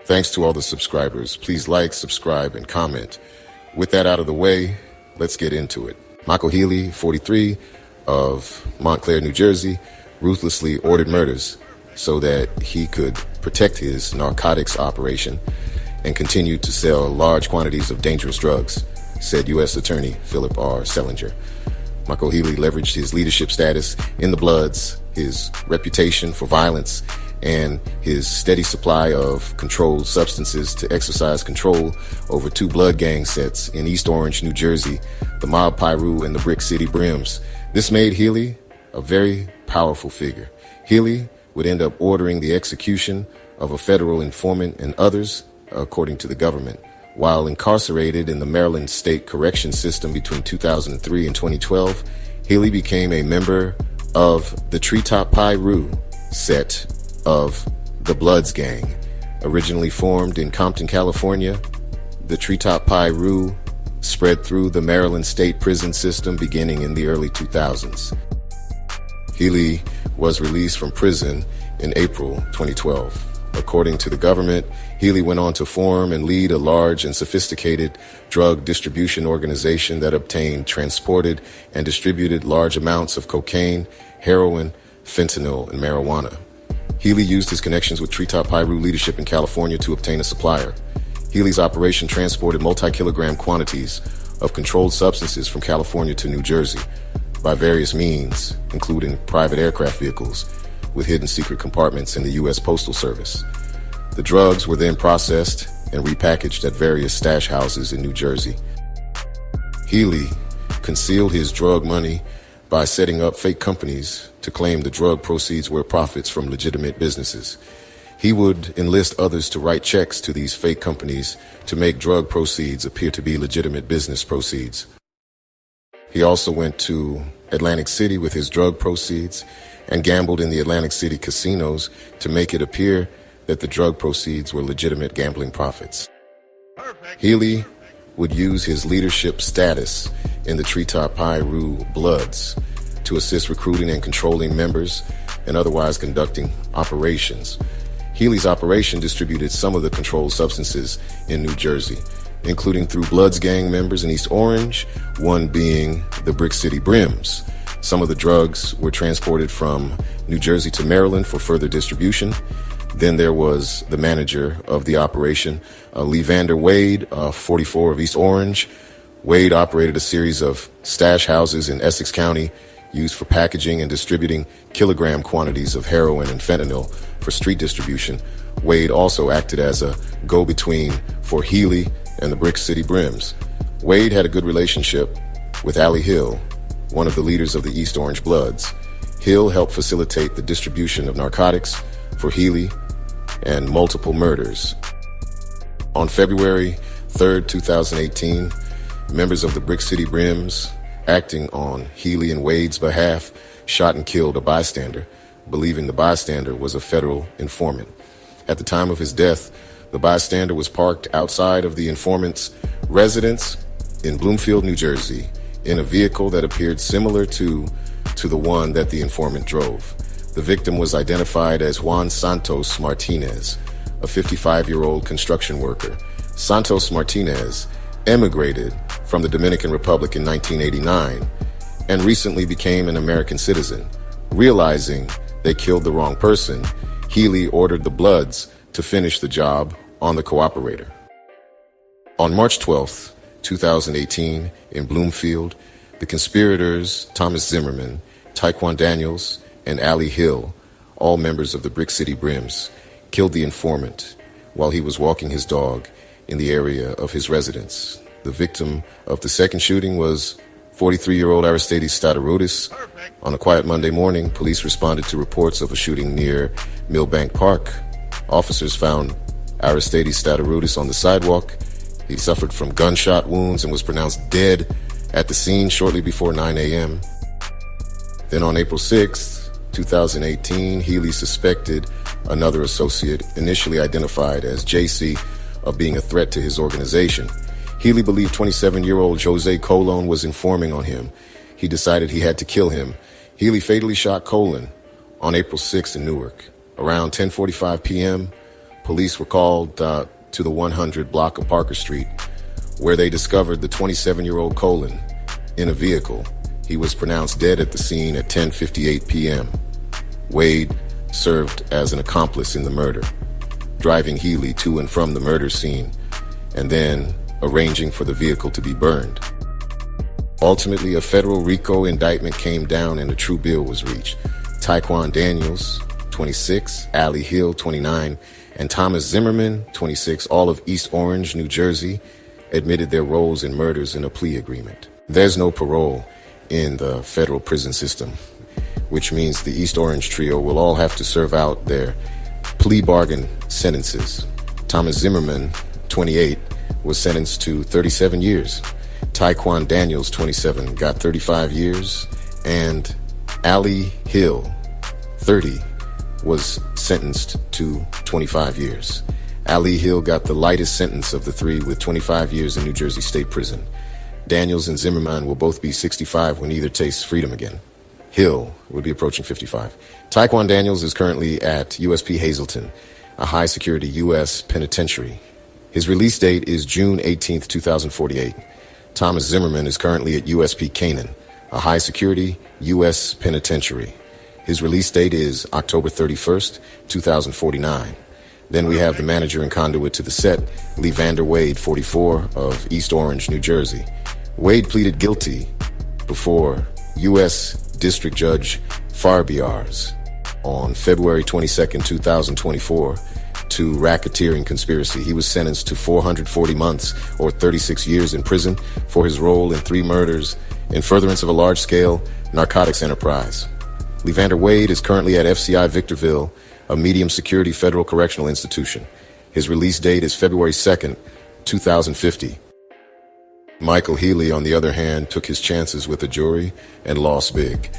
Thanks to all the subscribers. Please like, subscribe, and comment. With that out of the way, let's get into it. Michael Healy, 43, of Montclair, New Jersey, ruthlessly ordered murders so that he could protect his narcotics operation and continue to sell large quantities of dangerous drugs, said U.S. Attorney Philip R. Sellinger. Michael Healy leveraged his leadership status in the Bloods, his reputation for violence, and his steady supply of controlled substances to exercise control over two blood gang sets in East Orange, New Jersey, the Mob Piru and the Brick City Brims. This made Healy a very powerful figure. Healy would end up ordering the execution of a federal informant and others, according to the government. While incarcerated in the Maryland State Correction System between 2003 and 2012, Healy became a member of the Treetop Piru set of the Bloods gang. Originally formed in Compton, California, the Treetop Piru spread through the Maryland State Prison System beginning in the early 2000s. Healy was released from prison in April 2012. According to the government, Healy went on to form and lead a large and sophisticated drug distribution organization that obtained, transported, and distributed large amounts of cocaine, heroin, fentanyl, and marijuana. Healy used his connections with Treetop Piru leadership in California to obtain a supplier. Healy's operation transported multi-kilogram quantities of controlled substances from California to New Jersey by various means, including private aircraft vehicles with hidden secret compartments in the U.S. Postal Service. The drugs were then processed and repackaged at various stash houses in New Jersey. Healy concealed his drug money by setting up fake companies to claim the drug proceeds were profits from legitimate businesses. He would enlist others to write checks to these fake companies to make drug proceeds appear to be legitimate business proceeds. He also went to Atlantic City with his drug proceeds and gambled in the Atlantic City casinos to make it appear that the drug proceeds were legitimate gambling profits. Healy would use his leadership status in the Treetop Piru Bloods to assist recruiting and controlling members and otherwise conducting operations. Healy's operation distributed some of the controlled substances in New Jersey, including through Bloods gang members in East Orange, one being the Brick City Brims. Some of the drugs were transported from New Jersey to Maryland for further distribution. Then there was the manager of the operation, Levander Wade, 44 of East Orange. Wade operated a series of stash houses in Essex County used for packaging and distributing kilogram quantities of heroin and fentanyl for street distribution. Wade also acted as a go-between for Healy and the Brick City Brims. Wade had a good relationship with Allie Hill, one of the leaders of the East Orange Bloods. Hill helped facilitate the distribution of narcotics for Healy and multiple murders. On February 3rd, 2018, members of the Brick City Brims, acting on Healy and Wade's behalf, shot and killed a bystander, believing the bystander was a federal informant. At the time of his death, the bystander was parked outside of the informant's residence in Bloomfield, New Jersey, in a vehicle that appeared similar to the one that the informant drove. The victim was identified as Juan Santos Martinez, a 55-year-old construction worker. Santos Martinez emigrated from the Dominican Republic in 1989 and recently became an American citizen. Realizing they killed the wrong person, Healy ordered the Bloods to finish the job on the cooperator. On March 12th, 2018, in Bloomfield, the conspirators Thomas Zimmerman, Taekwon Daniels, and Allie Hill, all members of the Brick City Brims, killed the informant while he was walking his dog in the area of his residence. The victim of the second shooting was 43-year-old Aristides Stataroudis. On a quiet Monday morning, police responded to reports of a shooting near Millbank Park. Officers found Aristides Stataroudis on the sidewalk. He suffered from gunshot wounds and was pronounced dead at the scene shortly before 9 a.m. Then on April 6th, 2018, Healy suspected another associate, initially identified as JC, of being a threat to his organization. Healy believed 27-year-old Jose Colon was informing on him. He decided he had to kill him. Healy fatally shot Colon on April 6th in Newark. Around 10:45 p.m., police were called to the 100 block of Parker Street, where they discovered the 27-year-old Colin in a vehicle. He was pronounced dead at the scene at 10:58 p.m. Wade served as an accomplice in the murder, driving Healy to and from the murder scene, and then arranging for the vehicle to be burned. Ultimately, a federal RICO indictment came down and a true bill was reached. Taekwon Daniels, 26, Allie Hill, 29, and Thomas Zimmerman, 26, all of East Orange, New Jersey, admitted their roles in murders in a plea agreement. There's no parole in the federal prison system, which means the East Orange trio will all have to serve out their plea bargain sentences. Thomas Zimmerman, 28, was sentenced to 37 years. Taekwon Daniels, 27, got 35 years, and Allie Hill, 30, was sentenced to 25 years. Allie Hill got the lightest sentence of the three with 25 years in New Jersey State Prison. Daniels and Zimmerman will both be 65 when either tastes freedom again. Hill would be approaching 55. Taekwon Daniels is currently at USP Hazleton, a high-security U.S. penitentiary. His release date is June 18, 2048. Thomas Zimmerman is currently at USP Canaan, a high-security U.S. penitentiary. His release date is October 31st, 2049. Then we have the manager and conduit to the set, Levander Wade, 44, of East Orange, New Jersey. Wade pleaded guilty before U.S. District Judge Farbiars on February 22nd, 2024, to racketeering conspiracy. He was sentenced to 440 months or 36 years in prison for his role in 3 murders in furtherance of a large-scale narcotics enterprise. Levander Wade is currently at FCI Victorville, a medium-security federal correctional institution. His release date is February 2nd, 2050. Michael Healy, on the other hand, took his chances with a jury and lost big.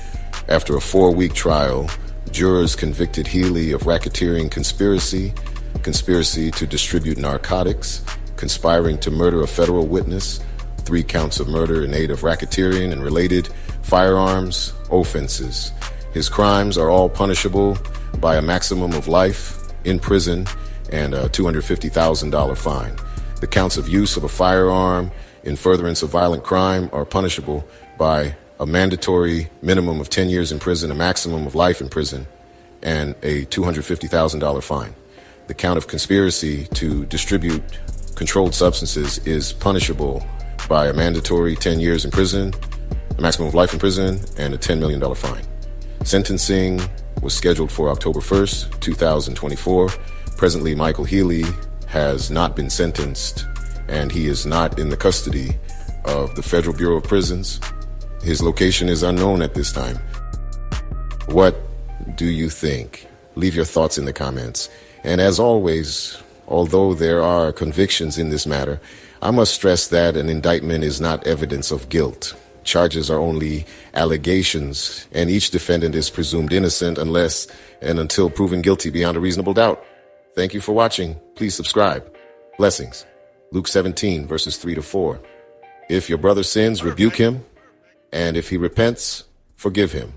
After a 4-week trial, jurors convicted Healy of racketeering conspiracy, conspiracy to distribute narcotics, conspiring to murder a federal witness, 3 counts of murder in aid of racketeering and related firearms offenses. His crimes are all punishable by a maximum of life in prison and a $250,000 fine. The counts of use of a firearm in furtherance of violent crime are punishable by a mandatory minimum of 10 years in prison, a maximum of life in prison, and a $250,000 fine. The count of conspiracy to distribute controlled substances is punishable by a mandatory 10 years in prison, a maximum of life in prison, and a $10 million fine. Sentencing was scheduled for October 1st, 2024. Presently, Michael Healy has not been sentenced, and he is not in the custody of the Federal Bureau of Prisons. His location is unknown at this time. What do you think? Leave your thoughts in the comments. And as always, although there are convictions in this matter, I must stress that an indictment is not evidence of guilt. Charges are only allegations, and each defendant is presumed innocent unless and until proven guilty beyond a reasonable doubt. Thank you for watching. Please subscribe. Blessings. Luke 17, verses 3-4. If your brother sins, rebuke him, and if he repents, forgive him.